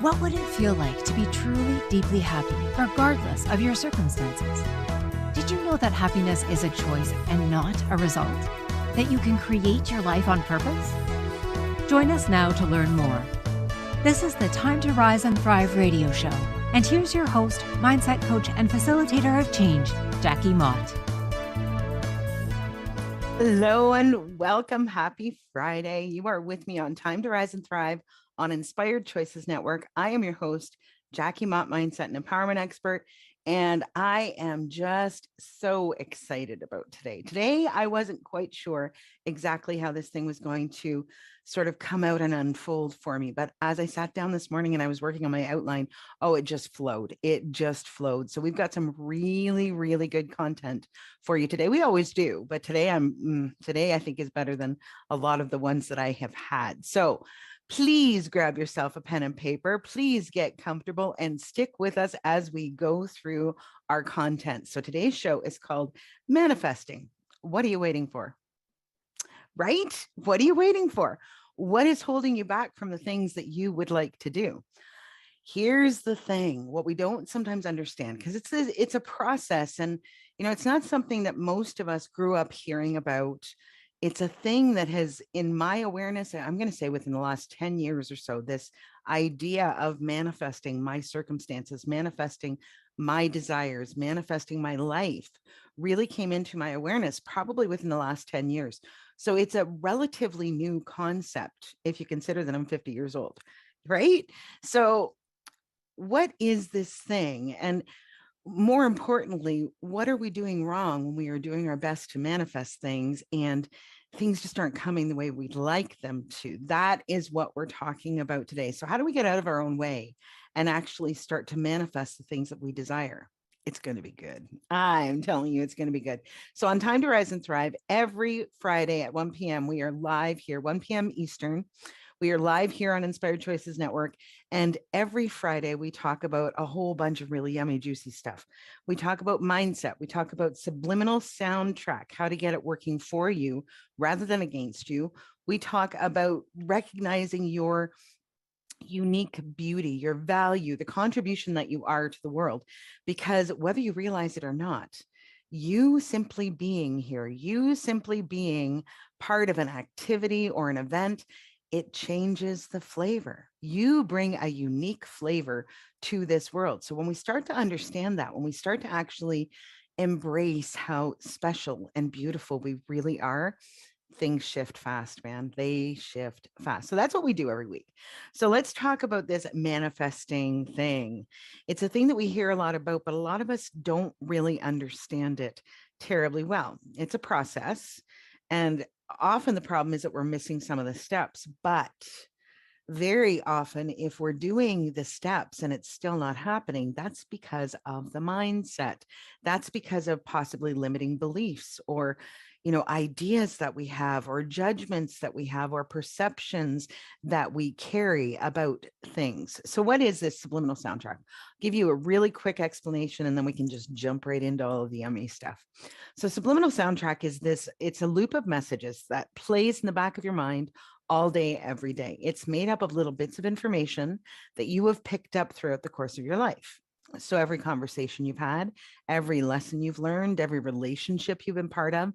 What would it feel like to be truly, deeply happy, regardless of your circumstances? Did you know that happiness is a choice and not a result? That you can create your life on purpose? Join us now to learn more. This is the Time to Rise and Thrive radio show. And here's your host, mindset coach, and facilitator of change, Jackie Mott. Hello and welcome. Happy Friday. You are with me on Time to Rise and Thrive on Inspired Choices Network. I am your host, Jackie Mott, mindset and empowerment expert, and I am just so excited about today. Today, I wasn't quite sure exactly how this thing was going to sort of come out and unfold for me, but as I sat down this morning and I was working on my outline, it just flowed. It just flowed. So we've got some really, really good content for you today. We always do, but today I think is better than a lot of the ones that I have had. So please grab yourself a pen and paper. Please get comfortable and stick with us as we go through our content. So today's show is called Manifesting. What are you waiting for? Right? What are you waiting for? What is holding you back from the things that you would like to do? Here's the thing, what we don't sometimes understand, because it's a process, and it's not something that most of us grew up hearing about. It's a thing that has, in my awareness, I'm going to say within the last 10 years or so, this idea of manifesting my circumstances, manifesting my desires, manifesting my life really came into my awareness probably within the last 10 years. So it's a relatively new concept if you consider that I'm 50 years old, right? So what is this thing? And more importantly, what are we doing wrong when we are doing our best to manifest things and things just aren't coming the way we'd like them to? That is what we're talking about today. So how do we get out of our own way and actually start to manifest the things that we desire? It's going to be good. I'm telling you, it's going to be good. So on Time to Rise and Thrive, every Friday at 1 p.m., we are live here, 1 p.m. Eastern. We are live here on Inspired Choices Network. And every Friday, we talk about a whole bunch of really yummy, juicy stuff. We talk about mindset. We talk about subliminal soundtrack, how to get it working for you rather than against you. We talk about recognizing your unique beauty, your value, the contribution that you are to the world, because whether you realize it or not, you simply being here, you simply being part of an activity or an event, it changes the flavor. You bring a unique flavor to this world. So when we start to understand that, when we start to actually embrace how special and beautiful we really are, things shift fast, man. They shift fast. So that's what we do every week. So let's talk about this manifesting thing. It's a thing that we hear a lot about, but a lot of us don't really understand it terribly well. It's a process. And often the problem is that we're missing some of the steps, but very often if we're doing the steps and it's still not happening, that's because of the mindset. That's because of possibly limiting beliefs or ideas that we have, or judgments that we have, or perceptions that we carry about things. So what is this subliminal soundtrack? I'll give you a really quick explanation and then we can just jump right into all of the yummy stuff. So subliminal soundtrack is it's a loop of messages that plays in the back of your mind all day, every day. It's made up of little bits of information that you have picked up throughout the course of your life. So every conversation you've had, every lesson you've learned, every relationship you've been part of,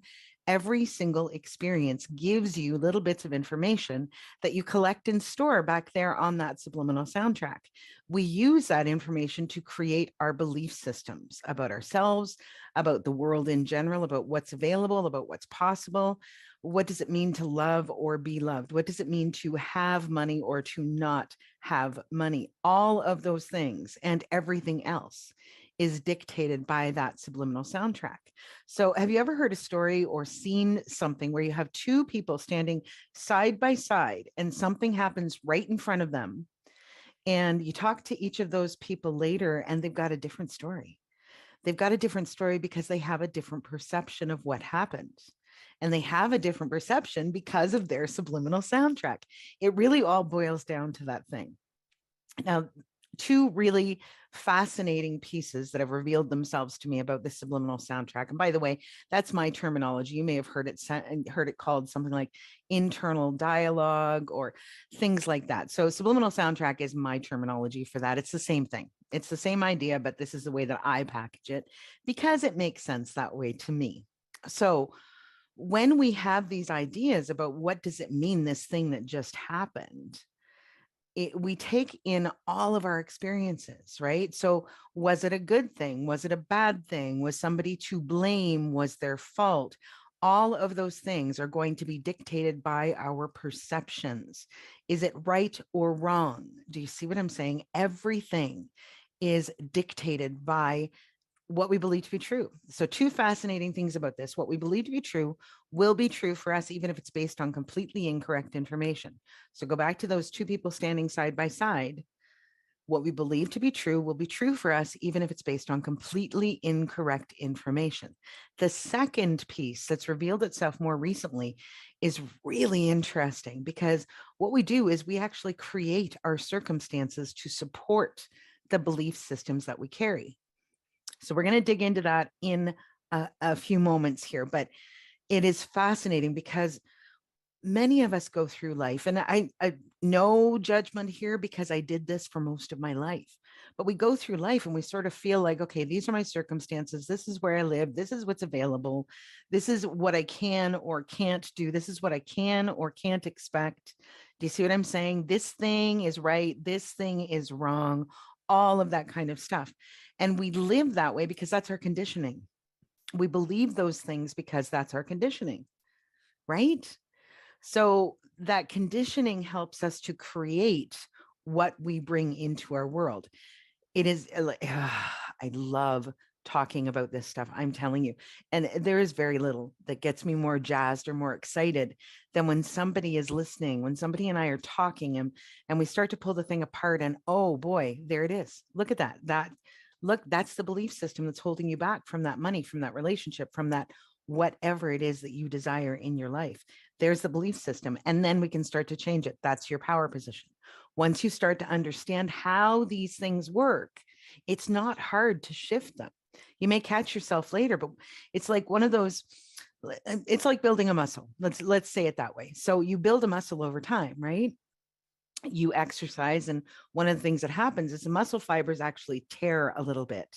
every single experience gives you little bits of information that you collect and store back there on that subliminal soundtrack. We use that information to create our belief systems about ourselves, about the world in general, about what's available, about what's possible. What does it mean to love or be loved? What does it mean to have money or to not have money? All of those things and everything else is dictated by that subliminal soundtrack. So have you ever heard a story or seen something where you have two people standing side by side and something happens right in front of them, and you talk to each of those people later and they've got a different story? They've got a different story because they have a different perception of what happened. And they have a different perception because of their subliminal soundtrack. It really all boils down to that thing. Now, two really fascinating pieces that have revealed themselves to me about the subliminal soundtrack. And by the way, that's my terminology. You may have heard it called something like internal dialogue or things like that. So subliminal soundtrack is my terminology for that. It's the same thing. It's the same idea, but this is the way that I package it because it makes sense that way to me. So when we have these ideas about what does it mean, this thing that just happened, we take in all of our experiences, right? So was it a good thing? Was it a bad thing? Was somebody to blame? Was their fault? All of those things are going to be dictated by our perceptions. Is it right or wrong? Do you see what I'm saying? Everything is dictated by what we believe to be true. So, two fascinating things about this. What we believe to be true will be true for us, even if it's based on completely incorrect information. So, go back to those two people standing side by side. What we believe to be true will be true for us, even if it's based on completely incorrect information. The second piece that's revealed itself more recently is really interesting because what we do is we actually create our circumstances to support the belief systems that we carry. So we're going to dig into that in a few moments here, but it is fascinating because many of us go through life, and I no judgment here because I did this for most of my life, but we go through life and we sort of feel like, okay, these are my circumstances. This is where I live. This is what's available. This is what I can or can't do. This is what I can or can't expect. Do you see what I'm saying? This thing is right. This thing is wrong. All of that kind of stuff. And we live that way because that's our conditioning. We believe those things because that's our conditioning, right? So that conditioning helps us to create what we bring into our world. It is, I love talking about this stuff. I'm telling you. And there is very little that gets me more jazzed or more excited than when somebody is listening, when somebody and I are talking and we start to pull the thing apart and, oh boy, there it is. Look at that. Look, that's the belief system that's holding you back from that money, from that relationship, from that whatever it is that you desire in your life. There's the belief system. And then we can start to change it. That's your power position. Once you start to understand how these things work, it's not hard to shift them. You may catch yourself later, but it's like one of those, it's like building a muscle. Let's say it that way. So you build a muscle over time, right? You exercise, and one of the things that happens is the muscle fibers actually tear a little bit,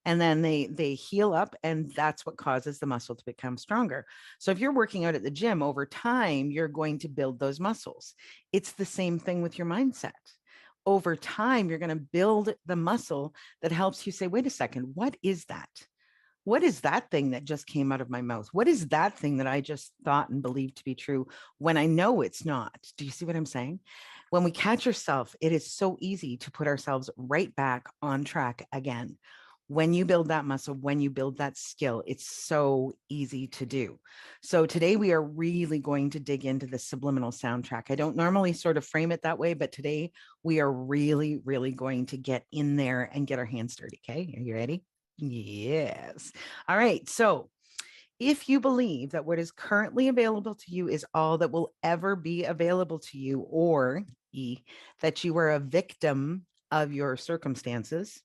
and then they heal up, and that's what causes the muscle to become stronger. So if you're working out at the gym, over time you're going to build those muscles. It's the same thing with your mindset. Over time you're going to build the muscle that helps you say, wait a second, what is that? What is that thing that just came out of my mouth? What is that thing that I just thought and believed to be true when I know it's not? Do you see what I'm saying? When we catch ourselves, it is so easy to put ourselves right back on track again. When you build that muscle, when you build that skill, it's so easy to do. So today we are really going to dig into the subliminal soundtrack. I don't normally sort of frame it that way, but today we are really, really going to get in there and get our hands dirty. Okay, are you ready? Yes. All right. So if you believe that what is currently available to you is all that will ever be available to you, or that you are a victim of your circumstances,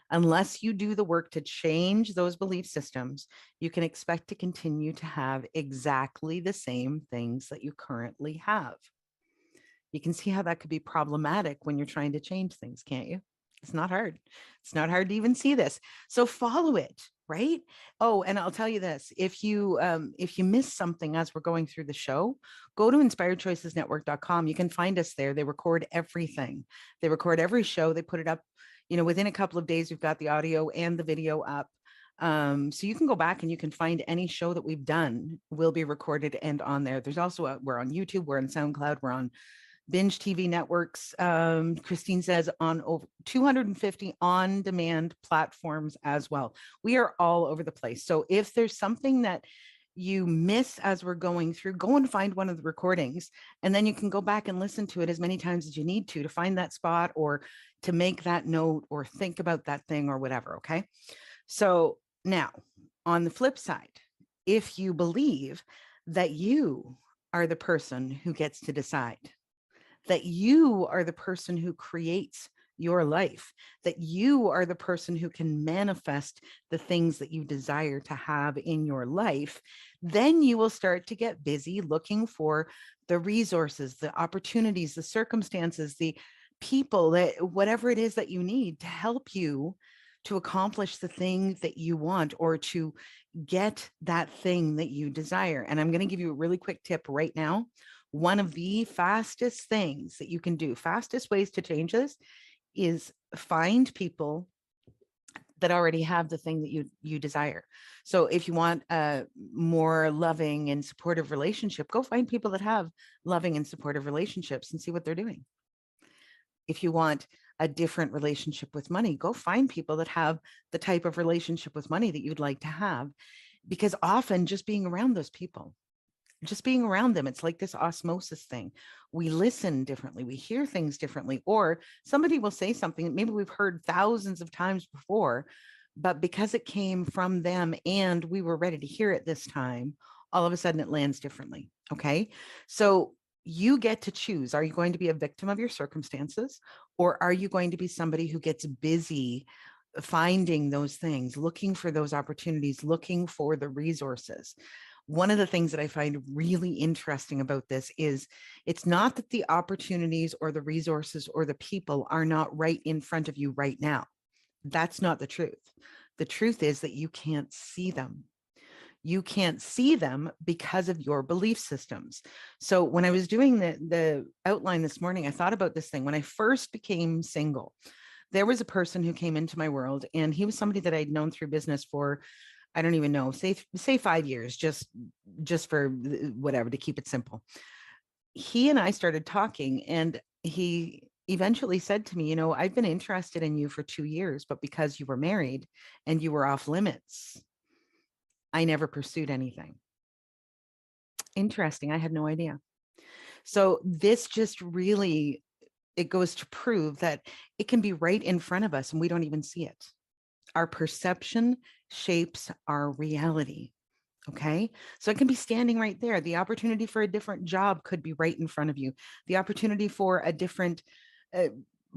unless you do the work to change those belief systems, you can expect to continue to have exactly the same things that you currently have. You can see how that could be problematic when you're trying to change things, can't you? It's not hard. It's not hard to even see this. So follow it, right? Oh, and I'll tell you this: if you miss something as we're going through the show, go to inspiredchoicesnetwork.com. You can find us there. They record everything. They record every show. They put it up. Within a couple of days, we've got the audio and the video up. So you can go back and you can find any show that we've done will be recorded and on there. There's also we're on YouTube, we're on SoundCloud, we're on Binge TV networks. Christine says on over 250 on-demand platforms as well. We are all over the place. So if there's something that you miss as we're going through, go and find one of the recordings, and then you can go back and listen to it as many times as you need to find that spot or to make that note or think about that thing or whatever. Okay. So now on the flip side, if you believe that you are the person who gets to decide, that you are the person who creates your life, that you are the person who can manifest the things that you desire to have in your life, then you will start to get busy looking for the resources, the opportunities, the circumstances, the people, that whatever it is that you need to help you to accomplish the thing that you want, or to get that thing that you desire. And I'm going to give you a really quick tip right now. One of the fastest things that you can do, fastest ways to change this, is find people that already have the thing that you desire. So if you want a more loving and supportive relationship, go find people that have loving and supportive relationships and see what they're doing. If you want a different relationship with money, go find people that have the type of relationship with money that you'd like to have. Because often just being around those people, just being around them, it's like this osmosis thing. We listen differently, we hear things differently, or somebody will say something that maybe we've heard thousands of times before, but because it came from them and we were ready to hear it this time, all of a sudden it lands differently. Okay. So you get to choose. Are you going to be a victim of your circumstances, or are you going to be somebody who gets busy finding those things, looking for those opportunities, looking for the resources? One of the things that I find really interesting about this is it's not that the opportunities or the resources or the people are not right in front of you right now. That's not the truth. The truth is that you can't see them. You can't see them because of your belief systems. So when I was doing the outline this morning, I thought about this thing. When I first became single, there was a person who came into my world, and he was somebody that I'd known through business for, I don't even know, say 5 years, just for whatever, to keep it simple. He and I started talking, and he eventually said to me, you know, I've been interested in you for 2 years, but because you were married and you were off limits, I never pursued anything. Interesting. I had no idea. So this just really, it goes to prove that it can be right in front of us and we don't even see it. Our perception shapes our reality. Okay. So it can be standing right there. The opportunity for a different job could be right in front of you. The opportunity for a different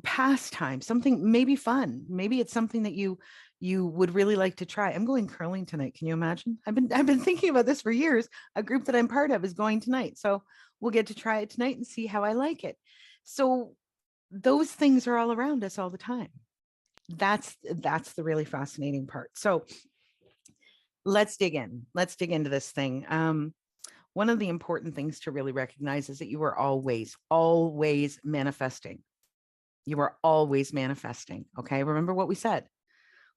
pastime, something maybe fun. Maybe it's something that you would really like to try. I'm going curling tonight. Can you imagine? I've been thinking about this for years. A group that I'm part of is going tonight. So we'll get to try it tonight and see how I like it. So those things are all around us all the time. That's the really fascinating part. So let's dig in. Let's dig into this thing. One of the important things to really recognize is that you are always manifesting. You are always manifesting. Okay. Remember what we said.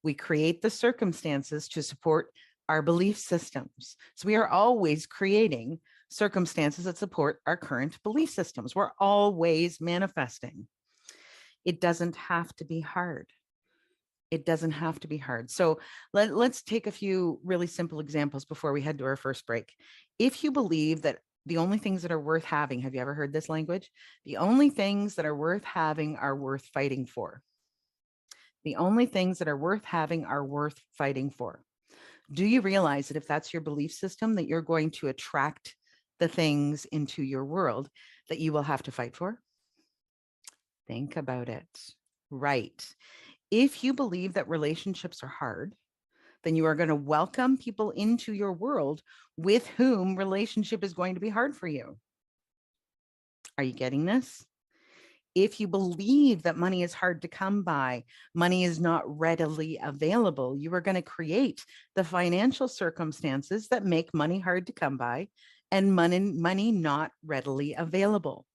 We create the circumstances to support our belief systems. So we are always creating circumstances that support our current belief systems. We're always manifesting. It doesn't have to be hard. It doesn't have to be hard. So let's take a few really simple examples before we head to our first break. If you believe that the only things that are worth having, have you ever heard this language? The only things that are worth having are worth fighting for. The only things that are worth having are worth fighting for. Do you realize that if that's your belief system, that you're going to attract the things into your world that you will have to fight for? Think about it. Right. If you believe that relationships are hard, then you are going to welcome people into your world with whom relationship is going to be hard for you. Are you getting this? If you believe that money is hard to come by, money is not readily available, you are going to create the financial circumstances that make money hard to come by and money not readily available.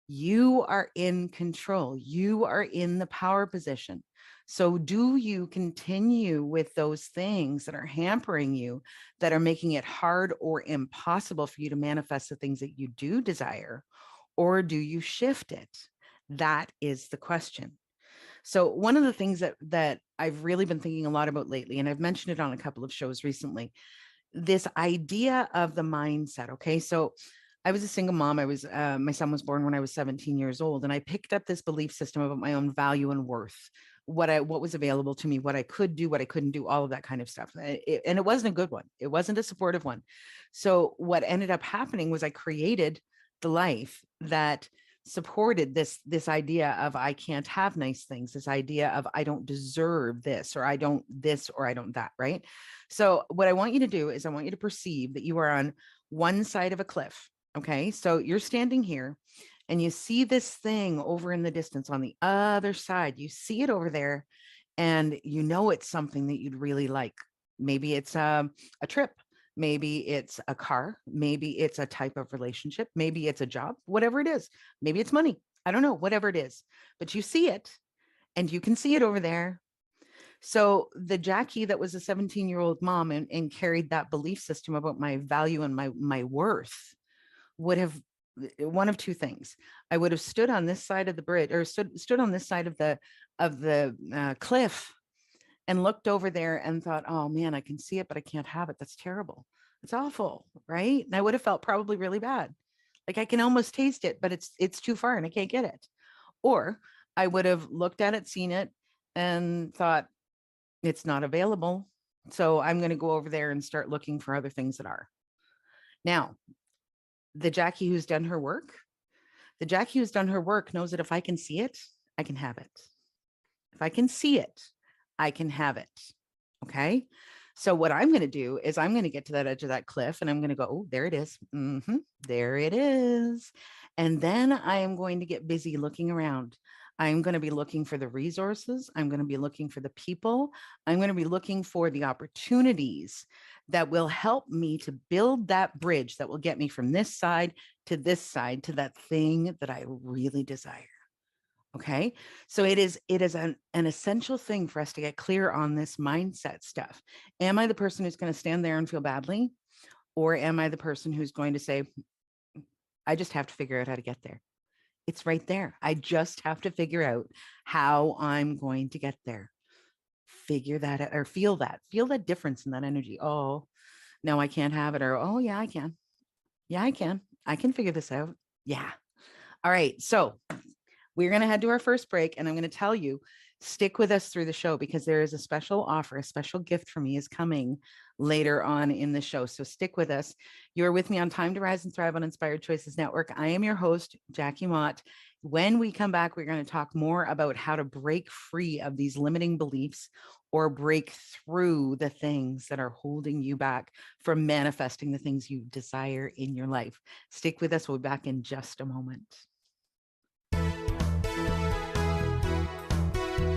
You are in control. You are in the power position. So do you continue with those things that are hampering you, that are making it hard or impossible for you to manifest the things that you do desire, or do you shift it? That is the question. So one of the things that I've really been thinking a lot about lately, and I've mentioned it on a couple of shows recently, this idea of the mindset. Okay. So I was a single mom. My son was born when I was 17 years old, and I picked up this belief system about my own value and worth, what was available to me, what I could do, what I couldn't do, all of that kind of stuff. And it wasn't a good one. It wasn't a supportive one. So what ended up happening was I created the life that supported this idea of I can't have nice things, this idea of I don't deserve this, or I don't this, or I don't that, right? So what I want you to do is I want you to perceive that you are on one side of a cliff. Okay. So you're standing here and you see this thing over in the distance on the other side. You see it over there and you know it's something that you'd really like. Maybe it's a trip. Maybe it's a car. Maybe it's a type of relationship. Maybe it's a job, whatever it is. Maybe it's money. I don't know, whatever it is. But you see it and you can see it over there. So the Jackie that was a 17-year-old mom and carried that belief system about my value and my worth would have one of two things. I would have stood on this side of the bridge, or stood on this side of the cliff and looked over there and thought, oh man, I can see it, but I can't have it. That's terrible. It's awful, right? And I would have felt probably really bad. Like I can almost taste it, but it's too far and I can't get it. Or I would have looked at it, seen it, and thought, it's not available. So I'm going to go over there and start looking for other things that are. Now, the Jackie who's done her work, knows that if I can see it, I can have it. If I can see it, I can have it. Okay. So what I'm going to do is I'm going to get to that edge of that cliff and I'm going to go, oh, there it is. There it is. And then I am going to get busy looking around. I'm going to be looking for the resources. I'm going to be looking for the people. I'm going to be looking for the opportunities that will help me to build that bridge that will get me from this side to that thing that I really desire. Okay. So it is an essential thing for us to get clear on this mindset stuff. Am I the person who's going to stand there and feel badly? Or am I the person who's going to say, I just have to figure out how to get there? It's right there. I just have to figure out how I'm going to get there. Figure that out, or feel that difference in that energy. Oh, no, I can't have it. Or, oh yeah, I can. Yeah, I can. I can figure this out. Yeah. All right. So we're going to head to our first break, and I'm going to tell you, stick with us through the show because there is a special offer, a special gift for me is coming later on in the show. So stick with us. You're with me on Time to Rise and Thrive on Inspired Choices Network. I am your host, Jackie Mott. When we come back, we're going to talk more about how to break free of these limiting beliefs or break through the things that are holding you back from manifesting the things you desire in your life. Stick with us. We'll be back in just a moment.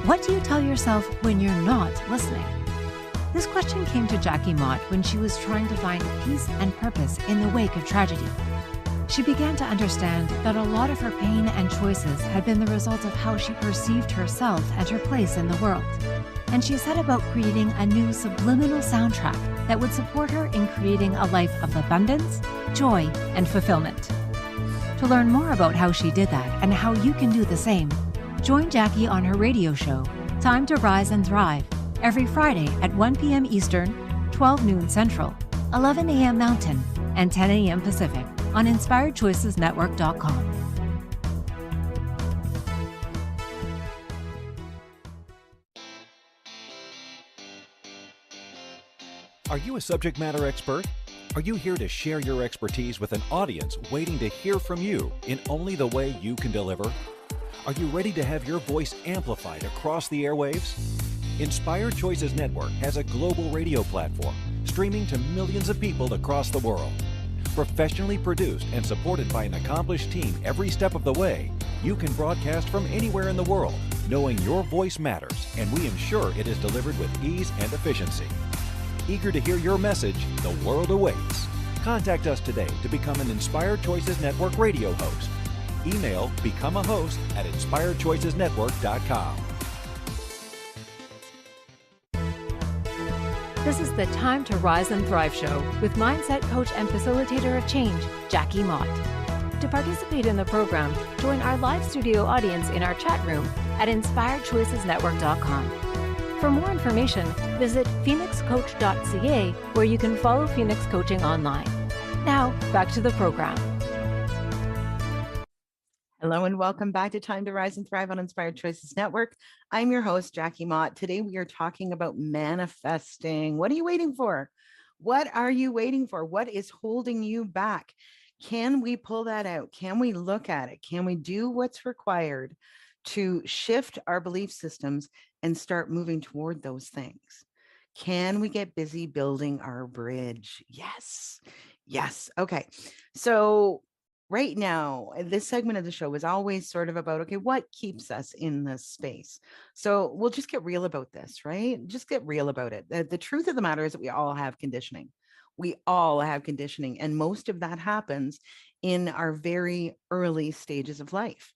What do you tell yourself when you're not listening? This question came to Jackie Mott when she was trying to find peace and purpose in the wake of tragedy. She began to understand that a lot of her pain and choices had been the result of how she perceived herself and her place in the world. And she set about creating a new subliminal soundtrack that would support her in creating a life of abundance, joy, and fulfillment. To learn more about how she did that and how you can do the same, join Jackie on her radio show, Time to Rise and Thrive, every Friday at 1 p.m. Eastern, 12 noon Central, 11 a.m. Mountain, and 10 a.m. Pacific on InspiredChoicesNetwork.com. Are you a subject matter expert? Are you here to share your expertise with an audience waiting to hear from you in only the way you can deliver? Are you ready to have your voice amplified across the airwaves? Inspired Choices Network has a global radio platform streaming to millions of people across the world. Professionally produced and supported by an accomplished team every step of the way, you can broadcast from anywhere in the world, knowing your voice matters, and we ensure it is delivered with ease and efficiency. Eager to hear your message, the world awaits. Contact us today to become an Inspired Choices Network radio host. Email become a host at inspiredchoicesnetwork.com. This is the Time to Rise and Thrive show with mindset coach and facilitator of change, Jackie Mott. To participate in the program, join our live studio audience in our chat room at inspiredchoicesnetwork.com. For more information, visit phoenixcoach.ca, where you can follow Phoenix Coaching online. Now, back to the program. Hello and welcome back to Time to Rise and Thrive on Inspired Choices Network. I'm your host, Jackie Mott. Today we are talking about manifesting. What are you waiting for? What are you waiting for? What is holding you back? Can we pull that out? Can we look at it? Can we do what's required to shift our belief systems and start moving toward those things? Can we get busy building our bridge? Yes. Yes. Okay. So, right now, this segment of the show is always sort of about, okay, what keeps us in this space? So, we'll just get real about this, right? Just get real about it. The truth of the matter is that we all have conditioning. We all have conditioning, and most of that happens in our very early stages of life.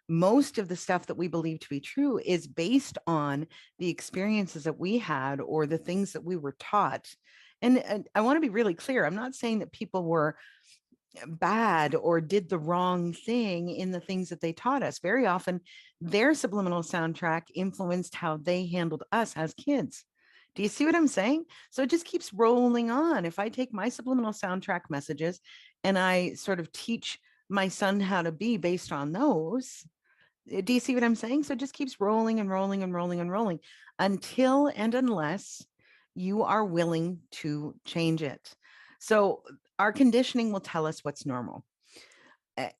Most of the stuff that we believe to be true is based on the experiences that we had or the things that we were taught. And I want to be really clear. I'm not saying that people were bad or did the wrong thing in the things that they taught us. Very often, their subliminal soundtrack influenced how they handled us as kids. Do you see what I'm saying? So it just keeps rolling on. If I take my subliminal soundtrack messages and I sort of teach my son how to be based on those, do you see what I'm saying? So it just keeps rolling and rolling and rolling and rolling until and unless you are willing to change it. So our conditioning will tell us what's normal.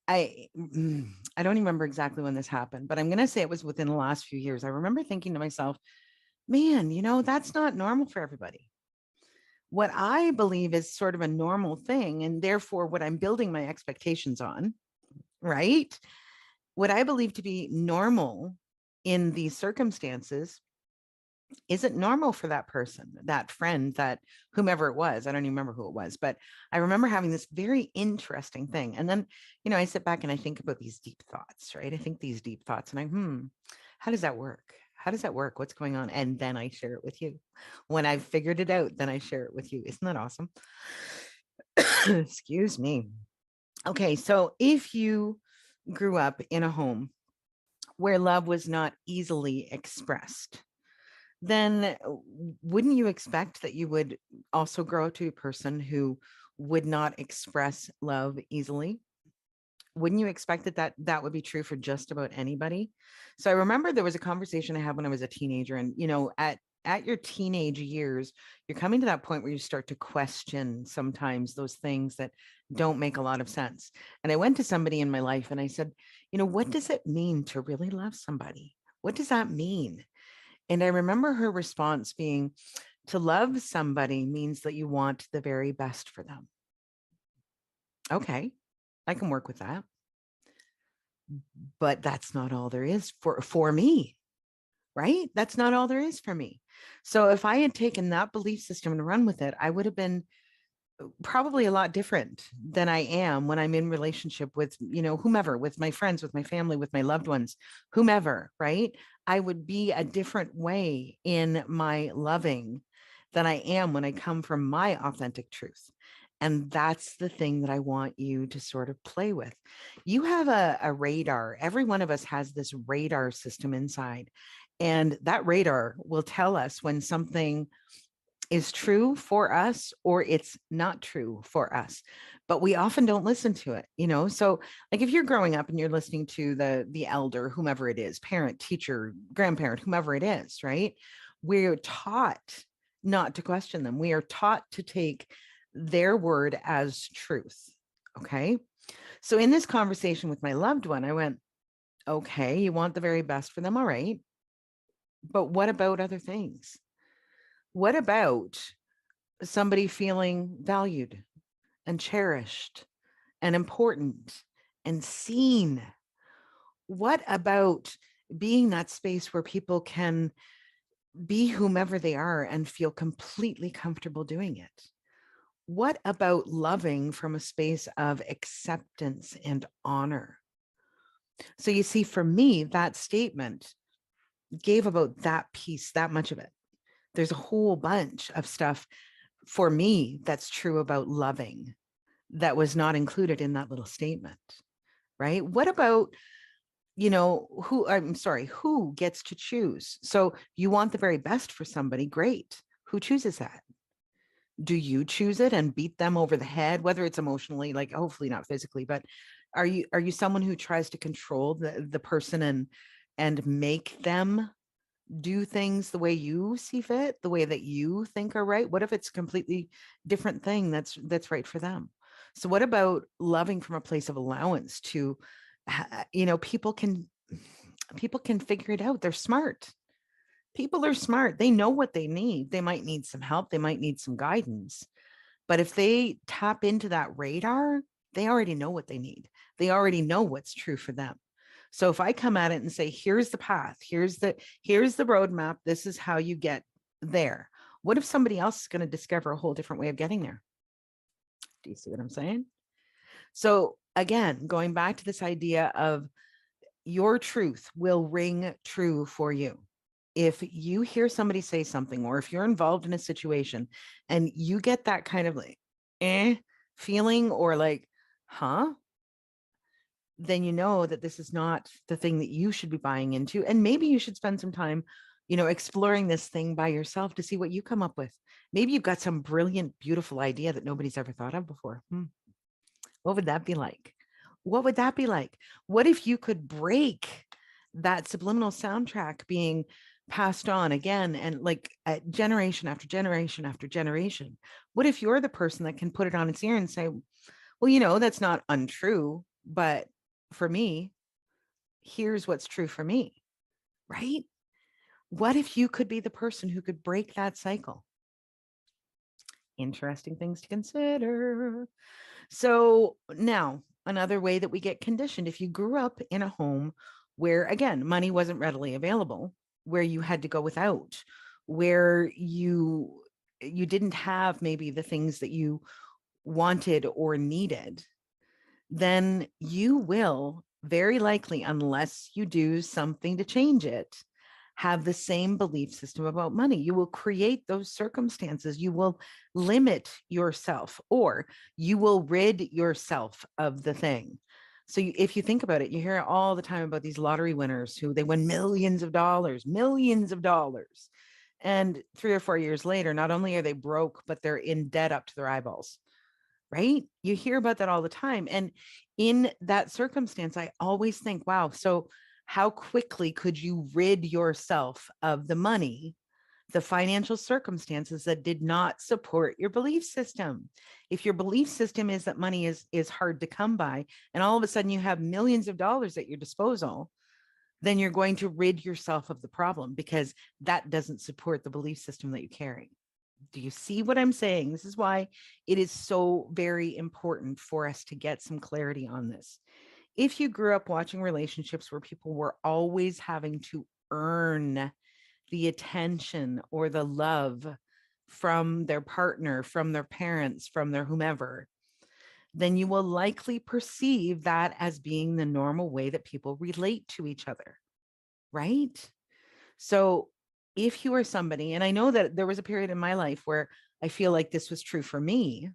I don't even remember exactly when this happened, but I'm going to say it was within the last few years. I remember thinking to myself, man, that's not normal for everybody. What I believe is sort of a normal thing, and therefore what I'm building my expectations on, right? What I believe to be normal in these circumstances isn't normal for that person, that friend, that whomever it was. I don't even remember who it was, but I remember having this very interesting thing. And then, I sit back and I think about these deep thoughts, right? I think these deep thoughts and how does that work? How does that work? What's going on? And then I share it with you. When I've figured it out, then I share it with you. Isn't that awesome? Excuse me. Okay, so if you grew up in a home where love was not easily expressed, then wouldn't you expect that you would also grow up to a person who would not express love easily? Wouldn't you expect that would be true for just about anybody? So I remember there was a conversation I had when I was a teenager, and at your teenage years, you're coming to that point where you start to question sometimes those things that don't make a lot of sense. And I went to somebody in my life and I said, what does it mean to really love somebody? What does that mean? And I remember her response being, to love somebody means that you want the very best for them. Okay, I can work with that. But that's not all there is for me, right? That's not all there is for me. So if I had taken that belief system and run with it, I would have been probably a lot different than I am when I'm in relationship with, whomever, with my friends, with my family, with my loved ones, whomever, right? I would be a different way in my loving than I am when I come from my authentic truth. And that's the thing that I want you to sort of play with. You have a radar. Every one of us has this radar system inside. And that radar will tell us when something is true for us or it's not true for us, but we often don't listen to it. So like if you're growing up and you're listening to the elder, whomever it is, parent, teacher, grandparent, whomever it is, right? We're taught not to question them. We are taught to take their word as truth. Okay, so in this conversation with my loved one, I went, okay, you want the very best for them, all right, but what about other things? What about somebody feeling valued and cherished and important and seen? What about being that space where people can be whomever they are and feel completely comfortable doing it? What about loving from a space of acceptance and honor? So you see, for me, that statement gave about that piece, that much of it. There's a whole bunch of stuff for me that's true about loving that was not included in that little statement, right? What about, who gets to choose? So you want the very best for somebody, great. Who chooses that? Do you choose it and beat them over the head, whether it's emotionally, like hopefully not physically, but are you someone who tries to control the person and make them do things the way you see fit, the way that you think are right? What if it's a completely different thing that's right for them? So what about loving from a place of allowance to, people can figure it out. They're smart. People are smart. They know what they need. They might need some help. They might need some guidance. But if they tap into that radar, they already know what they need. They already know what's true for them. So if I come at it and say, here's the path, here's the roadmap, this is how you get there. What if somebody else is going to discover a whole different way of getting there? Do you see what I'm saying? So again, going back to this idea of your truth will ring true for you. If you hear somebody say something, or if you're involved in a situation and you get that kind of like, feeling, or like, huh? Then you know that this is not the thing that you should be buying into. And maybe you should spend some time, exploring this thing by yourself to see what you come up with. Maybe you've got some brilliant, beautiful idea that nobody's ever thought of before. What would that be like? What would that be like? What if you could break that subliminal soundtrack being passed on again and like generation after generation after generation? What if you're the person that can put it on its ear and say, well, that's not untrue, but for me, here's what's true for me, right? What if you could be the person who could break that cycle? Interesting things to consider. So now, another way that we get conditioned, if you grew up in a home where, again, money wasn't readily available, where you had to go without, where you didn't have maybe the things that you wanted or needed, then you will very likely, unless you do something to change it, have the same belief system about money. You will create those circumstances. You will limit yourself, or you will rid yourself of the thing. So if you think about it, you hear all the time about these lottery winners who they win millions of dollars. And 3 or 4 years later, not only are they broke, but they're in debt up to their eyeballs, right? You hear about that all the time. And in that circumstance, I always think, wow, so how quickly could you rid yourself of the money, the financial circumstances that did not support your belief system? If your belief system is that money is hard to come by, and all of a sudden you have millions of dollars at your disposal, then you're going to rid yourself of the problem, because that doesn't support the belief system that you carry. Do you see what I'm saying? This is why it is so very important for us to get some clarity on this. If you grew up watching relationships where people were always having to earn the attention or the love from their partner, from their parents, from their whomever, then you will likely perceive that as being the normal way that people relate to each other, right? So if you are somebody, and I know that there was a period in my life where I feel like this was true for me,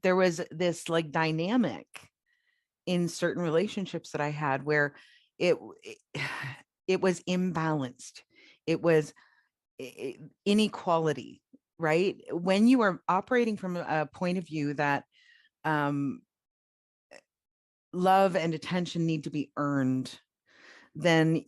there was this like dynamic in certain relationships that I had where it it was imbalanced. It was inequality, right? When you are operating from a point of view that love and attention need to be earned, then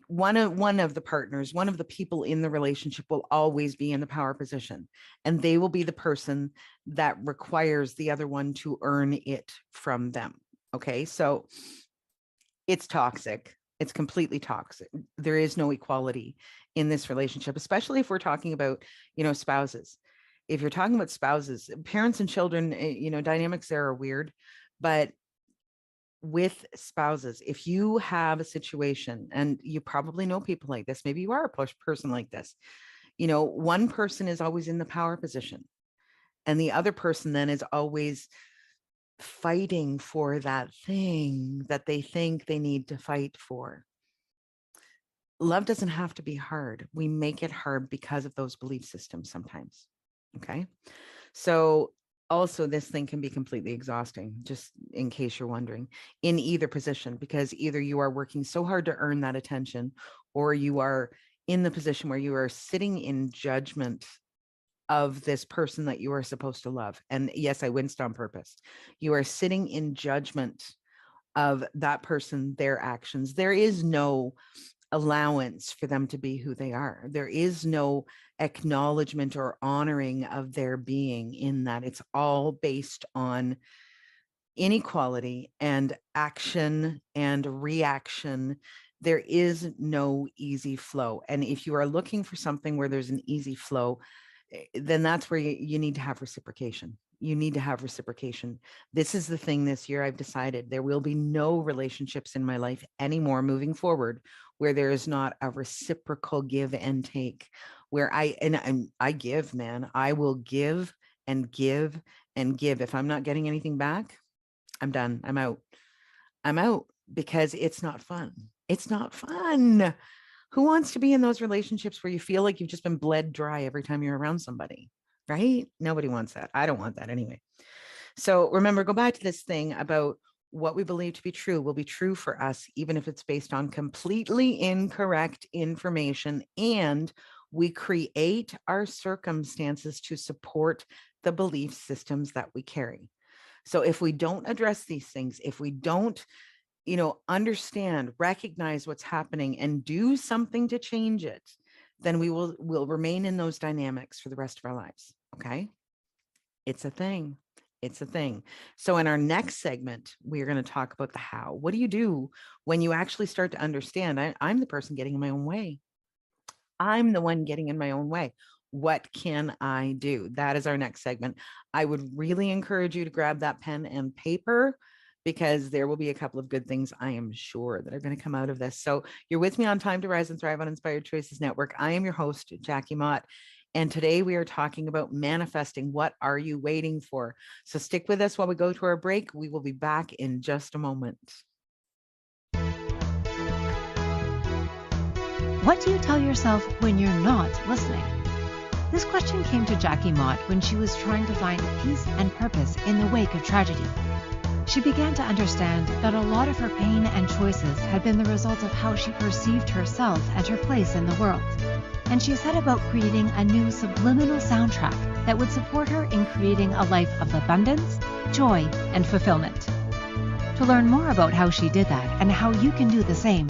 one of the partners, one of the people in the relationship will always be in the power position, and they will be the person that requires the other one to earn it from them. Okay, so it's toxic. It's completely toxic. There is no equality in this relationship, especially if we're talking about, spouses. If you're talking about spouses, parents and children, dynamics there are weird, but with spouses, if you have a situation, and you probably know people like this, maybe you are a person like this, one person is always in the power position, and the other person then is always fighting for that thing that they think they need to fight for. Love doesn't have to be hard. We make it hard because of those belief systems sometimes. Okay. So also this thing can be completely exhausting, just in case you're wondering, in either position, because either you are working so hard to earn that attention, or you are in the position where you are sitting in judgment of this person that you are supposed to love. And yes, I winced on purpose. You are sitting in judgment of that person, their actions. There is no allowance for them to be who they are. There is no acknowledgement or honoring of their being in that. It's all based on inequality and action and reaction. There is no easy flow. And if you are looking for something where there's an easy flow, then that's where you need to have reciprocation. You need to have reciprocation. This is the thing this year I've decided there will be no relationships in my life anymore moving forward where there is not a reciprocal give and take, where I give, man. I will give and give and give. If I'm not getting anything back, I'm done. I'm out. I'm out because it's not fun. It's not fun. Who wants to be in those relationships where you feel like you've just been bled dry every time you're around somebody, right? Nobody wants that. I don't want that anyway. So remember, go back to this thing about what we believe to be true will be true for us, even if it's based on completely incorrect information. And we create our circumstances to support the belief systems that we carry. So if we don't address these things, if we don't, understand, recognize what's happening and do something to change it, then we'll remain in those dynamics for the rest of our lives. Okay. It's a thing. It's a thing. So in our next segment, we are going to talk about the how. What do you do when you actually start to understand? I'm the person getting in my own way. I'm the one getting in my own way. What can I do? That is our next segment. I would really encourage you to grab that pen and paper, because there will be a couple of good things, I am sure, that are going to come out of this. So you're with me on Time to Rise and Thrive on Inspired Choices Network. I am your host, Jackie Mott. And today we are talking about manifesting. What are you waiting for? So stick with us while we go to our break. We will be back in just a moment. What do you tell yourself when you're not listening? This question came to Jackie Mott when she was trying to find peace and purpose in the wake of tragedy. She began to understand that a lot of her pain and choices had been the result of how she perceived herself and her place in the world. And she set about creating a new subliminal soundtrack that would support her in creating a life of abundance, joy, and fulfillment. To learn more about how she did that and how you can do the same,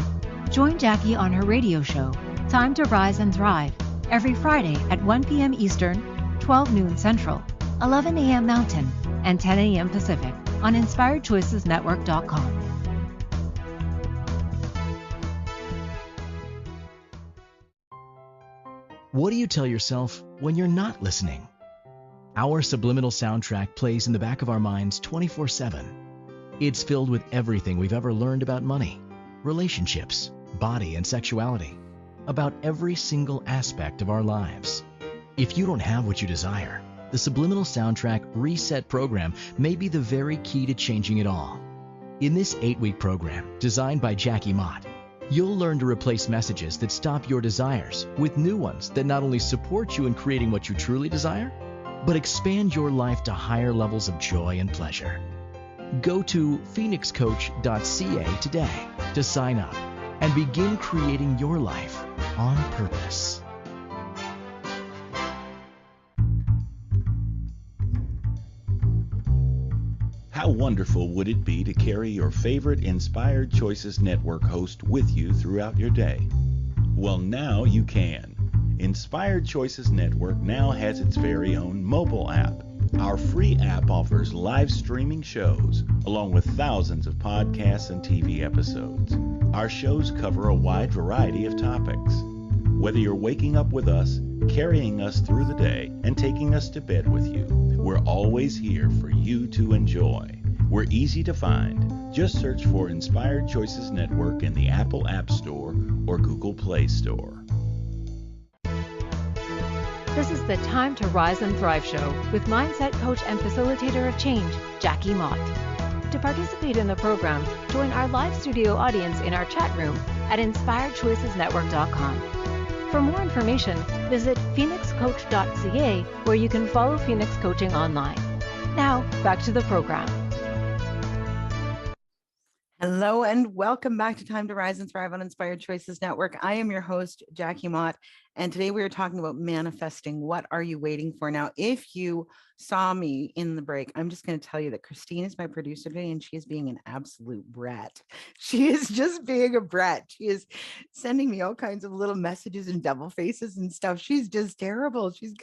join Jackie on her radio show, Time to Rise and Thrive, every Friday at 1 p.m. Eastern, 12 noon Central, 11 a.m. Mountain, and 10 a.m. Pacific on InspiredChoicesNetwork.com. What do you tell yourself when you're not listening? Our subliminal soundtrack plays in the back of our minds 24/7. It's filled with everything we've ever learned about money, relationships, body, and sexuality, about every single aspect of our lives. If you don't have what you desire, the Subliminal Soundtrack Reset program may be the very key to changing it all. In this 8-week program, designed by Jackie Mott, you'll learn to replace messages that stop your desires with new ones that not only support you in creating what you truly desire, but expand your life to higher levels of joy and pleasure. Go to phoenixcoach.ca today to sign up and begin creating your life on purpose. How wonderful would it be to carry your favorite Inspired Choices Network host with you throughout your day? Well, now you can. Inspired Choices Network now has its very own mobile app. Our free app offers live streaming shows, along with thousands of podcasts and TV episodes. Our shows cover a wide variety of topics. Whether you're waking up with us, carrying us through the day, and taking us to bed with you, we're always here for you to enjoy. We're easy to find. Just search for Inspired Choices Network in the Apple App Store or Google Play Store. This is the Time to Rise and Thrive show with mindset coach and facilitator of change, Jackie Mott. To participate in the program, join our live studio audience in our chat room at InspiredChoicesNetwork.com. For more information, visit phoenixcoach.ca, where you can follow Phoenix Coaching online. Now, back to the program. Hello and welcome back to Time to Rise and Thrive on Inspired Choices Network. I am your host, Jackie Mott, And today we are talking about manifesting. What are you waiting for? Now, if you saw me in the break, I'm just going to tell you that Christine is my producer today, and she is being an absolute brat. She is just being a brat. She is sending me all kinds of little messages and devil faces and stuff. She's just terrible. She's,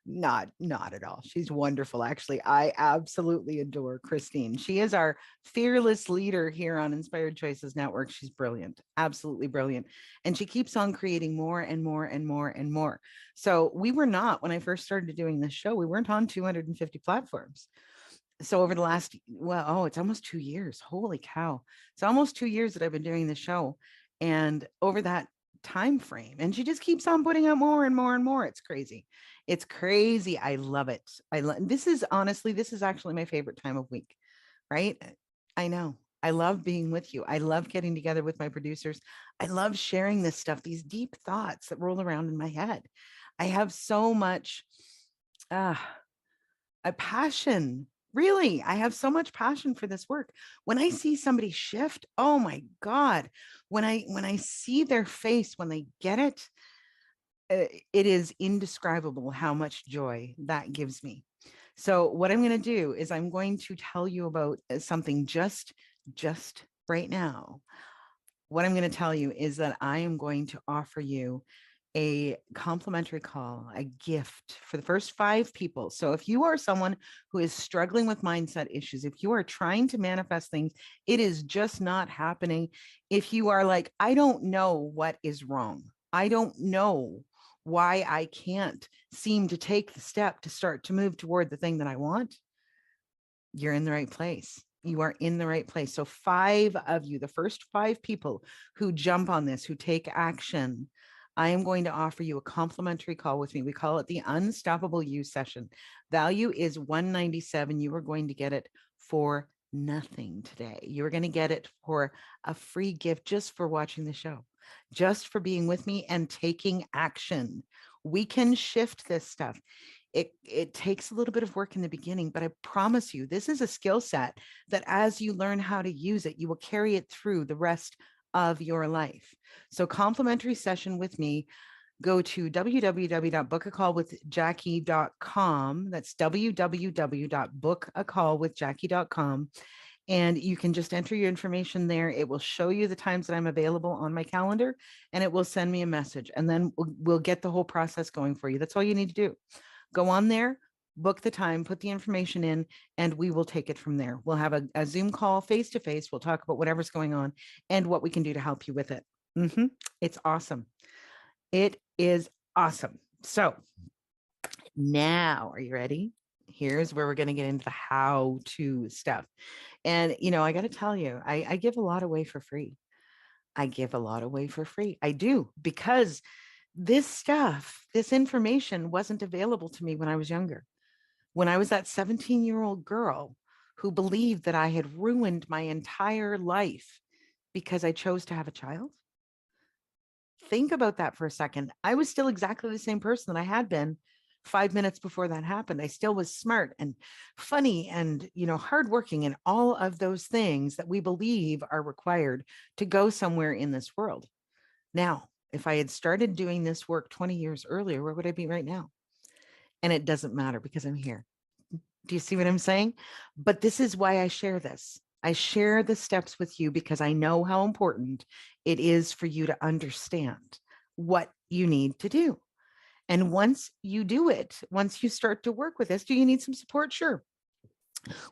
not at all. She's wonderful. Actually, I absolutely adore Christine. She is our fearless leader here on Inspired Choices Network. She's brilliant, absolutely brilliant. And she keeps on creating more and more and more and more. So we were not, when I first started doing this show, we weren't on 250 platforms. So over the last, it's almost 2 years. Holy cow. It's almost 2 years that I've been doing the show. And over that time frame, and she just keeps on putting out more and more and more. It's crazy. It's crazy. I love it. This is actually my favorite time of week, right? I know. I love being with you. I love getting together with my producers. I love sharing this stuff, these deep thoughts that roll around in my head. I have so much a passion. Really, I have so much passion for this work. When I see somebody shift, oh my God, when I see their face, when they get it, it is indescribable how much joy that gives me. So what I'm going to do is I'm going to tell you about something just right now. What I'm going to tell you is that I am going to offer you a complimentary call, a gift for the first 5 people. So if you are someone who is struggling with mindset issues, if you are trying to manifest things, it is just not happening. If you are like, I don't know what is wrong, I don't know why I can't seem to take the step to start to move toward the thing that I want, you're in the right place. You are in the right place. So 5 of you, the first 5 people who jump on this, who take action, I am going to offer you a complimentary call with me. We call it the Unstoppable You session. Value is $197. You are going to get it for nothing today. You're going to get it for a free gift just for watching the show, just for being with me and taking action. We can shift this stuff. It takes a little bit of work in the beginning, but I promise you, this is a skill set that as you learn how to use it, you will carry it through the rest of your life. So complimentary session with me, go to www.bookacallwithjackie.com. That's www.bookacallwithjackie.com. And you can just enter your information there. It will show you the times that I'm available on my calendar, and it will send me a message. And then we'll get the whole process going for you. That's all you need to do. Go on there, book the time, put the information in, and we will take it from there. We'll have a Zoom call face to face. We'll talk about whatever's going on and what we can do to help you with it. It's awesome. It is awesome. So now, are you ready? Here's where we're going to get into the how-to stuff. And, I got to tell you, I give a lot away for free. I do, because this stuff, this information wasn't available to me when I was younger. When I was that 17-year-old girl who believed that I had ruined my entire life because I chose to have a child. Think about that for a second. I was still exactly the same person that I had been 5 minutes before that happened. I still was smart and funny and, hardworking and all of those things that we believe are required to go somewhere in this world. Now, if I had started doing this work 20 years earlier, where would I be right now? And it doesn't matter because I'm here. Do you see what I'm saying? But this is why I share this. I share the steps with you because I know how important it is for you to understand what you need to do. And once you do it, once you start to work with this, do you need some support? Sure.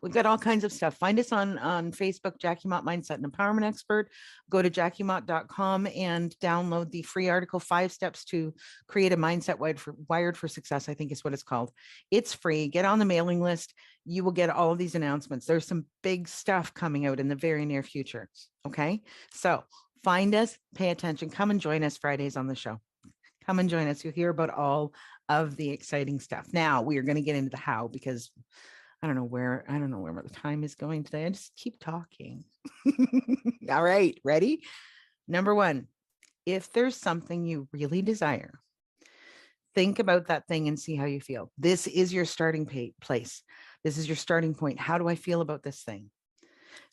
We've got all kinds of stuff. Find us on Facebook, Jackie Mott, Mindset and Empowerment Expert. Go to jackiemott.com and download the free article, 5 Steps to Create a Mindset Wired for Success, I think is what it's called. It's free. Get on the mailing list. You will get all of these announcements. There's some big stuff coming out in the very near future. Okay. So find us, pay attention, come and join us Fridays on the show. Come and join us. You'll hear about all of the exciting stuff. Now we are going to get into the how, because I don't know where the time is going today. I just keep talking. All right, ready? Number 1, if there's something you really desire, think about that thing and see how you feel. This is your starting place. This is your starting point. How do I feel about this thing?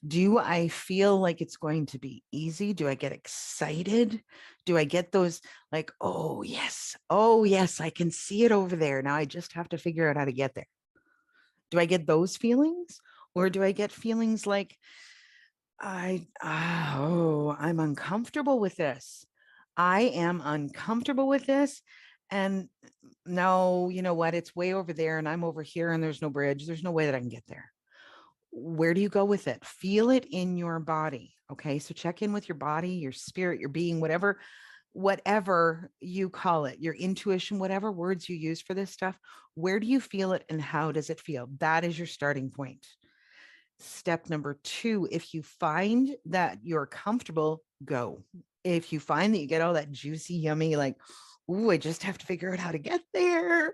Do I feel like it's going to be easy? Do I get excited? Do I get those like, oh, yes, I can see it over there. Now I just have to figure out how to get there. Do I get those feelings? Or do I get feelings like, I'm uncomfortable with this. I am uncomfortable with this. And no, you know what? It's way over there and I'm over here and there's no bridge. There's no way that I can get there. Where do you go with it? Feel it in your body. Okay. So check in with your body, your spirit, your being, whatever you call it, your intuition, whatever words you use for this stuff. Where do you feel it and how does it feel? That is your starting point. Step number 2, if you find that you're comfortable, go. If you find that you get all that juicy, yummy, like, ooh, I just have to figure out how to get there,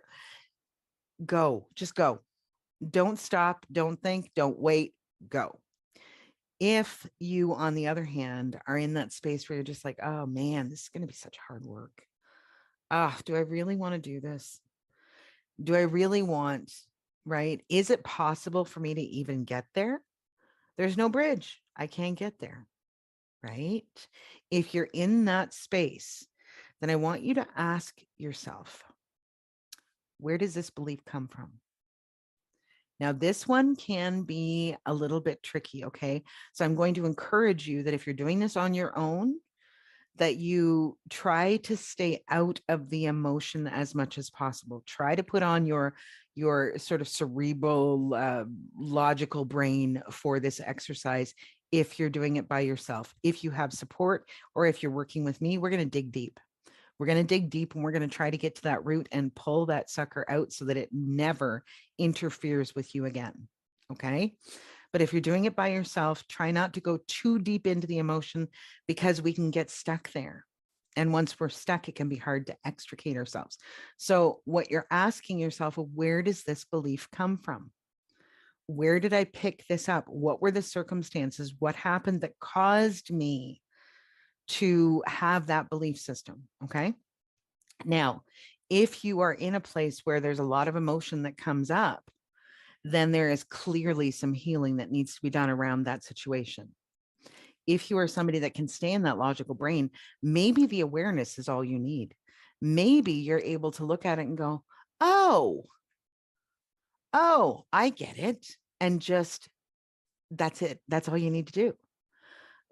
go. Just go. Don't stop. Don't think. Don't wait. Go. If you, on the other hand, are in that space where you're just like, oh man, this is going to be such hard work. Do I really want to do this? Do I really want, right? Is it possible for me to even get there? There's no bridge. I can't get there, right? If you're in that space, then I want you to ask yourself, where does this belief come from? Now, this one can be a little bit tricky, okay? So I'm going to encourage you that if you're doing this on your own, that you try to stay out of the emotion as much as possible. Try to put on your sort of cerebral, logical brain for this exercise if you're doing it by yourself. If you have support or if you're working with me, we're going to dig deep. We're going to dig deep and we're going to try to get to that root and pull that sucker out so that it never interferes with you again. Okay. But if you're doing it by yourself, try not to go too deep into the emotion because we can get stuck there. And once we're stuck, it can be hard to extricate ourselves. So what you're asking yourself, where does this belief come from? Where did I pick this up? What were the circumstances? What happened that caused me to have that belief system? Okay. Now, if you are in a place where there's a lot of emotion that comes up, then there is clearly some healing that needs to be done around that situation. If you are somebody that can stay in that logical brain, maybe the awareness is all you need. Maybe you're able to look at it and go, oh, I get it. And just, that's it. That's all you need to do.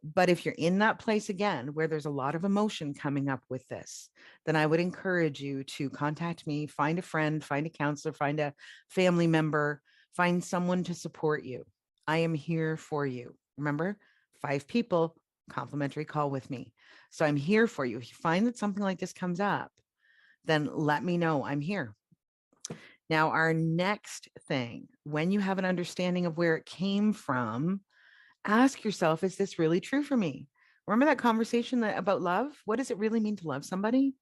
But if you're in that place again, where there's a lot of emotion coming up with this, then I would encourage you to contact me, find a friend, find a counselor, find a family member, find someone to support you. I am here for you. Remember, 5 people, complimentary call with me. So I'm here for you. If you find that something like this comes up, then let me know. I'm here. Now, our next thing, when you have an understanding of where it came from, ask yourself, is this really true for me? Remember that conversation about love? What does it really mean to love somebody?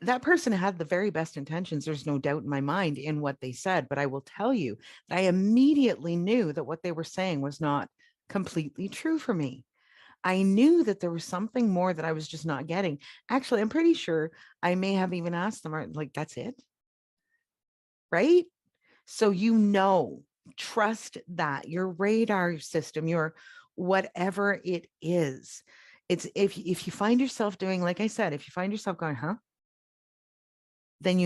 That person had the very best intentions. There's no doubt in my mind in what they said, but I will tell you that I immediately knew that what they were saying was not completely true for me. I knew that there was something more that I was just not getting. Actually, I'm pretty sure I may have even asked them, like, that's it? Right? So, trust that your radar system, your whatever it is, it's if you find yourself doing, like I said, if you find yourself going, huh, then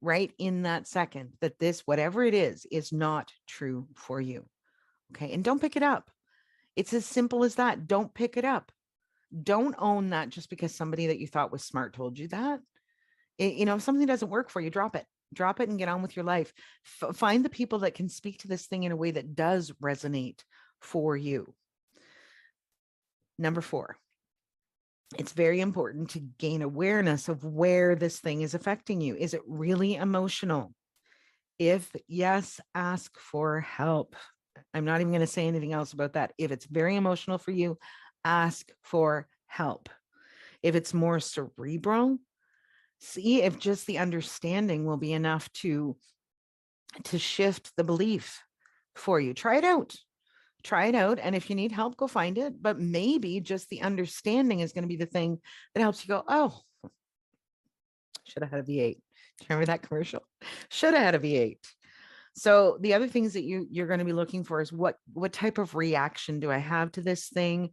right in that second that this, whatever it is not true for you. Okay. And don't pick it up. It's as simple as that. Don't pick it up. Don't own that just because somebody that you thought was smart told you that. If something doesn't work for you, drop it and get on with your life. Find the people that can speak to this thing in a way that does resonate for you. Number 4, it's very important to gain awareness of where this thing is affecting you. Is it really emotional? If yes, ask for help. I'm not even going to say anything else about that. If it's very emotional for you, ask for help. If it's more cerebral, see if just the understanding will be enough to shift the belief for you. Try it out. And if you need help, go find it. But maybe just the understanding is going to be the thing that helps you go, oh, should have had a V8. Remember that commercial? Should have had a V8. So the other things that you're going to be looking for is what type of reaction do I have to this thing?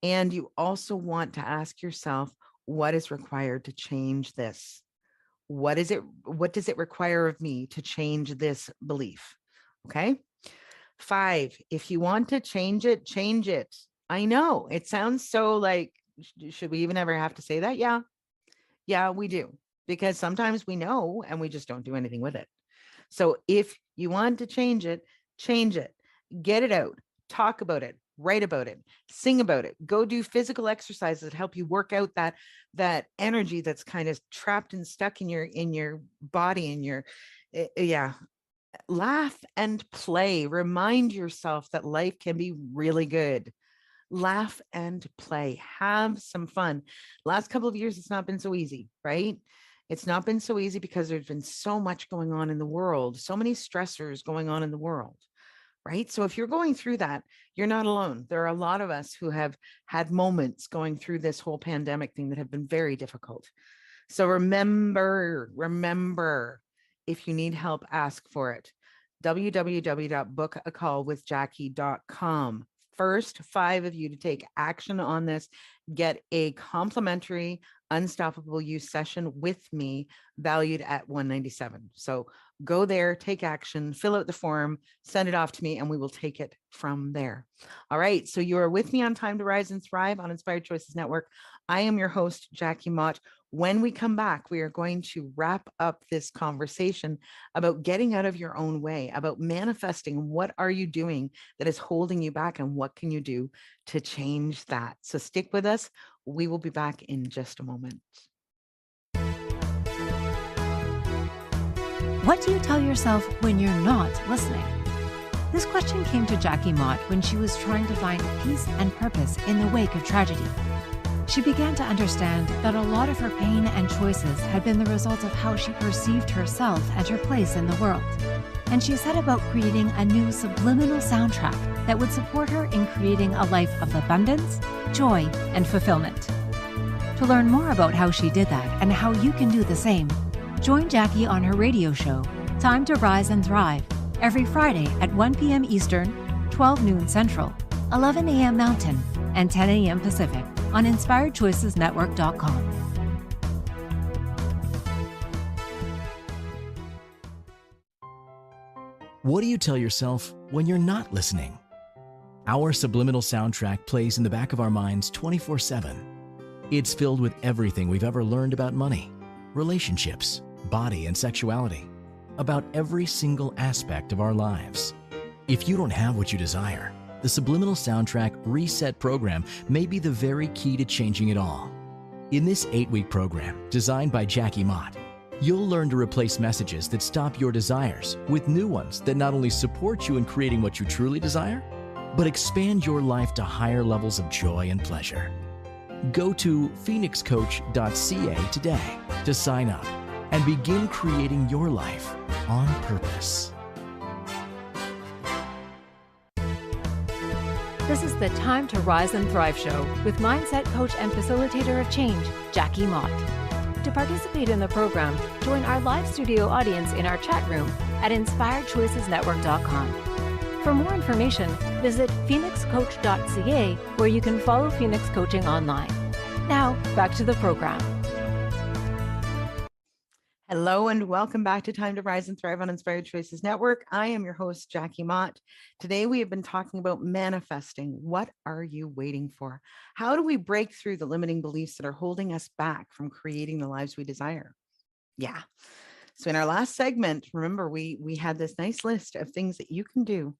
And you also want to ask yourself, what is required to change this? What does it require of me to change this belief? Okay. 5, if you want to change it, change it. I know it sounds so like, should we even ever have to say that? Yeah, we do. Because sometimes we know and we just don't do anything with it. So if you want to change it, get it out, talk about it, write about it, sing about it, go do physical exercises that help you work out that energy that's kind of trapped and stuck in your body, in your, yeah. Laugh and play. Remind yourself that life can be really good. Laugh and play. Have some fun. Last couple of years, it's not been so easy, right? It's not been so easy because there's been so much going on in the world, so many stressors going on in the world, right? So if you're going through that, you're not alone. There are a lot of us who have had moments going through this whole pandemic thing that have been very difficult. So remember, if you need help, ask for it. www.bookacallwithjackie.com. First 5 of you to take action on this, get a complimentary unstoppable you session with me valued at $197. So go there, take action, fill out the form, send it off to me, and we will take it from there. All right. So you are with me on Time to Rise and Thrive on Inspired Choices Network. I am your host, Jackie Mott. When we come back, we are going to wrap up this conversation about getting out of your own way, about manifesting. What are you doing that is holding you back, and what can you do to change that? So stick with us. We will be back in just a moment. What do you tell yourself when you're not listening? This question came to Jackie Mott when she was trying to find peace and purpose in the wake of tragedy. She began to understand that a lot of her pain and choices had been the result of how she perceived herself and her place in the world. And she set about creating a new subliminal soundtrack that would support her in creating a life of abundance, joy, and fulfillment. To learn more about how she did that and how you can do the same, join Jackie on her radio show, Time to Rise and Thrive, every Friday at 1 p.m. Eastern, 12 noon Central, 11 a.m. Mountain, and 10 a.m. Pacific on InspiredChoicesNetwork.com. What do you tell yourself when you're not listening? Our subliminal soundtrack plays in the back of our minds 24/7. It's filled with everything we've ever learned about money, relationships, body, and sexuality, about every single aspect of our lives. If you don't have what you desire, the Subliminal Soundtrack Reset program may be the very key to changing it all. In this 8-week program, designed by Jackie Mott, you'll learn to replace messages that stop your desires with new ones that not only support you in creating what you truly desire, but expand your life to higher levels of joy and pleasure. Go to phoenixcoach.ca today to sign up and begin creating your life on purpose. This is the Time to Rise and Thrive show with mindset coach and facilitator of change, Jackie Mott. To participate in the program, join our live studio audience in our chat room at InspiredChoicesNetwork.com. For more information, visit phoenixcoach.ca, where you can follow Phoenix Coaching online. Now, back to the program. Hello and welcome back to Time to Rise and Thrive on Inspired Choices Network. I am your host, Jackie Mott. Today we have been talking about manifesting. What are you waiting for? How do we break through the limiting beliefs that are holding us back from creating the lives we desire? Yeah. So in our last segment, remember, we had this nice list of things that you can do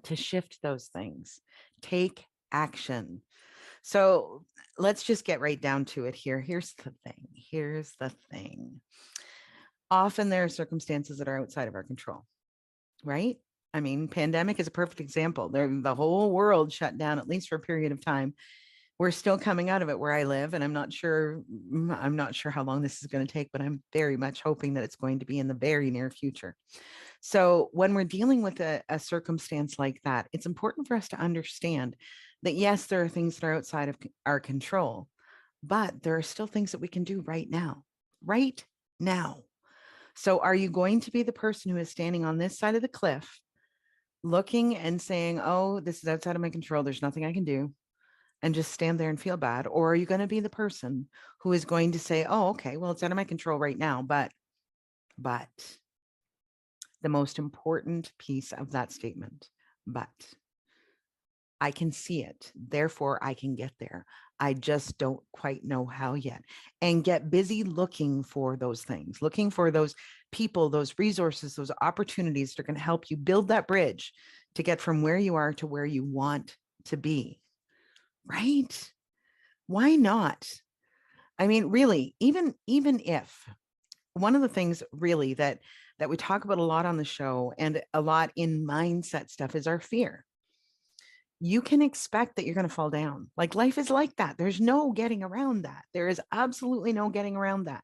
to shift those things. Take action. So let's just get right down to it here. Here's the thing. Often there are circumstances that are outside of our control, right? I mean, pandemic is a perfect example. The whole world shut down, at least for a period of time. We're still coming out of it where I live, and I'm not sure how long this is going to take, but I'm very much hoping that it's going to be in the very near future. So when we're dealing with a circumstance like that, it's important for us to understand that, yes, there are things that are outside of our control, but there are still things that we can do right now. So are you going to be the person who is standing on this side of the cliff, looking and saying, oh, this is outside of my control, there's nothing I can do, and just stand there and feel bad? Or are you going to be the person who is going to say, oh, okay, well, it's out of my control right now, but the most important piece of that statement, but I can see it, therefore I can get there. I just don't quite know how yet. And get busy looking for those things, looking for those people, those resources, those opportunities that are going to help you build that bridge to get from where you are to where you want to be. Right? Why not? I mean, really, even if one of the things really that we talk about a lot on the show and a lot in mindset stuff is our fear. You can expect that you're going to fall down. Like, life is like that. There's no getting around that. There is absolutely no getting around that.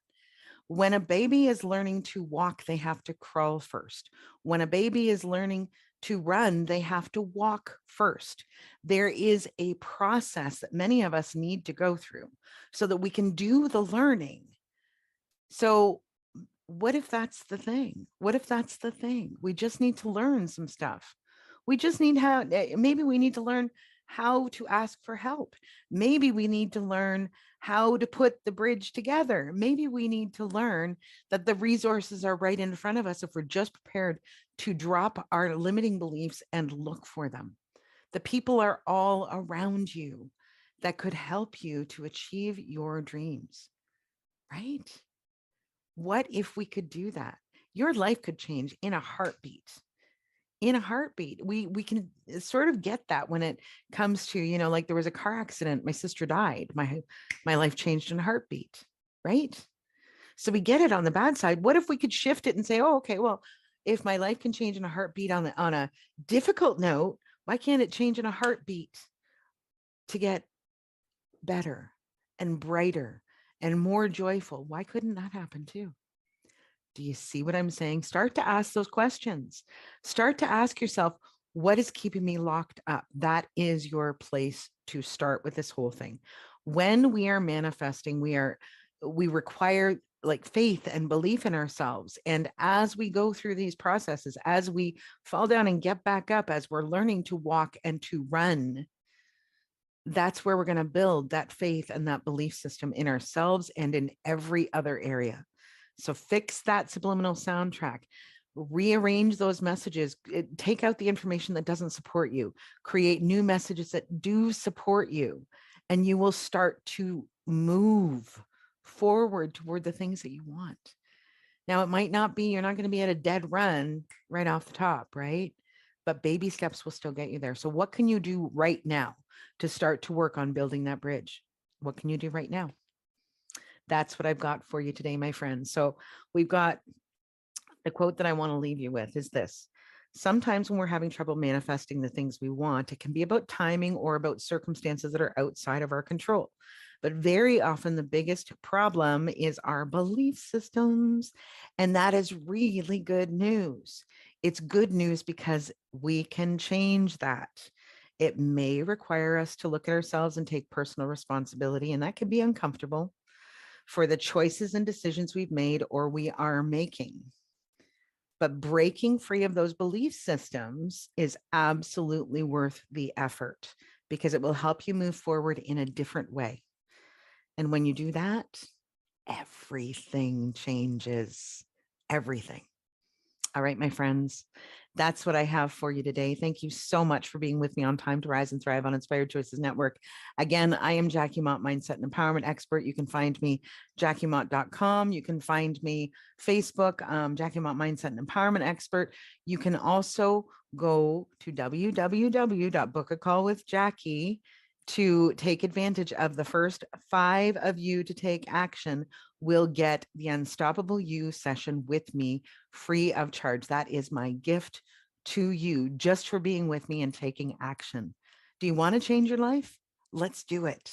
When a baby is learning to walk, they have to crawl first. When a baby is learning to run, they have to walk first. There is a process that many of us need to go through so that we can do the learning. So what if that's the thing? What if that's the thing? We just need to learn some stuff. We just need maybe we need to learn how to ask for help. Maybe we need to learn how to put the bridge together. Maybe we need to learn that the resources are right in front of us if we're just prepared to drop our limiting beliefs and look for them. The people are all around you that could help you to achieve your dreams, right? What if we could do that? Your life could change in a heartbeat. In a heartbeat. We can sort of get that when it comes to, like there was a car accident, my sister died, my life changed in a heartbeat, right? So we get it on the bad side. What if we could shift it and say, oh, okay, well, if my life can change in a heartbeat on a difficult note, why can't it change in a heartbeat to get better and brighter and more joyful? Why couldn't that happen too? Do you see what I'm saying? Start to ask those questions. Start to ask yourself, what is keeping me locked up? That is your place to start with this whole thing. When we are manifesting, we require like faith and belief in ourselves. And as we go through these processes, as we fall down and get back up, as we're learning to walk and to run, that's where we're going to build that faith and that belief system in ourselves and in every other area. So fix that subliminal soundtrack, rearrange those messages, take out the information that doesn't support you, create new messages that do support you, and you will start to move forward toward the things that you want. Now, it might not be, you're not going to be at a dead run right off the top, right? But baby steps will still get you there. So what can you do right now to start to work on building that bridge? What can you do right now? That's what I've got for you today, my friends. So we've got the quote that I want to leave you with is this. Sometimes when we're having trouble manifesting the things we want, it can be about timing or about circumstances that are outside of our control. But very often the biggest problem is our belief systems. And that is really good news. It's good news because we can change that. It may require us to look at ourselves and take personal responsibility, and that can be uncomfortable for the choices and decisions we've made or we are making. But breaking free of those belief systems is absolutely worth the effort because it will help you move forward in a different way. And when you do that, everything changes. Everything. All right, my friends, that's what I have for you today. Thank you so much for being with me on Time to Rise and Thrive on Inspired Choices Network. Again, I am Jackie Mott, Mindset and Empowerment Expert. You can find me jackiemott.com. You can find me Facebook, Jackie Mott, Mindset and Empowerment Expert. You can also go to www.bookacallwithjackie to take advantage of the first 5 of you to take action will get the Unstoppable You session with me free of charge. That is my gift to you just for being with me and taking action. Do you want to change your life? Let's do it.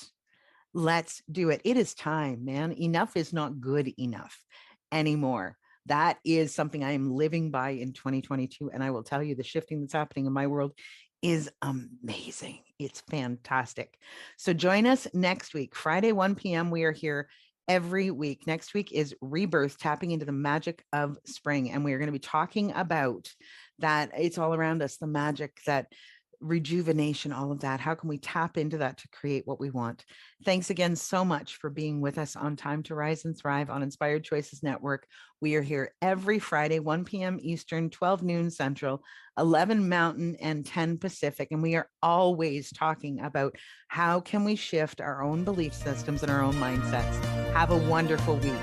Let's do it. It is time, man. Enough is not good enough anymore. That is something I am living by in 2022. And I will tell you the shifting that's happening in my world is amazing. It's fantastic. So join us next week, Friday, 1 p.m. We are here every week. Next week is Rebirth, tapping into the magic of spring. And we are going to be talking about that. It's all around us, the magic, that rejuvenation, all of that. How can we tap into that to create what we want? Thanks again so much for being with us on Time to Rise and Thrive on Inspired Choices Network. We are here every Friday, 1 p.m. Eastern, 12 noon Central, 11 Mountain, and 10 Pacific. And we are always talking about how can we shift our own belief systems and our own mindsets. Have a wonderful week.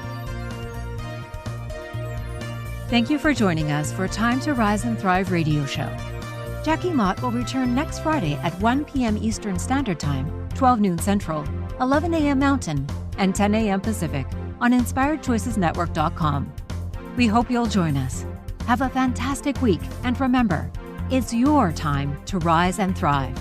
Thank you for joining us for Time to Rise and Thrive radio show. Jackie Mott will return next Friday at 1 p.m. Eastern Standard Time, 12 noon Central, 11 a.m. Mountain, and 10 a.m. Pacific on InspiredChoicesNetwork.com. We hope you'll join us. Have a fantastic week, and remember, it's your time to rise and thrive.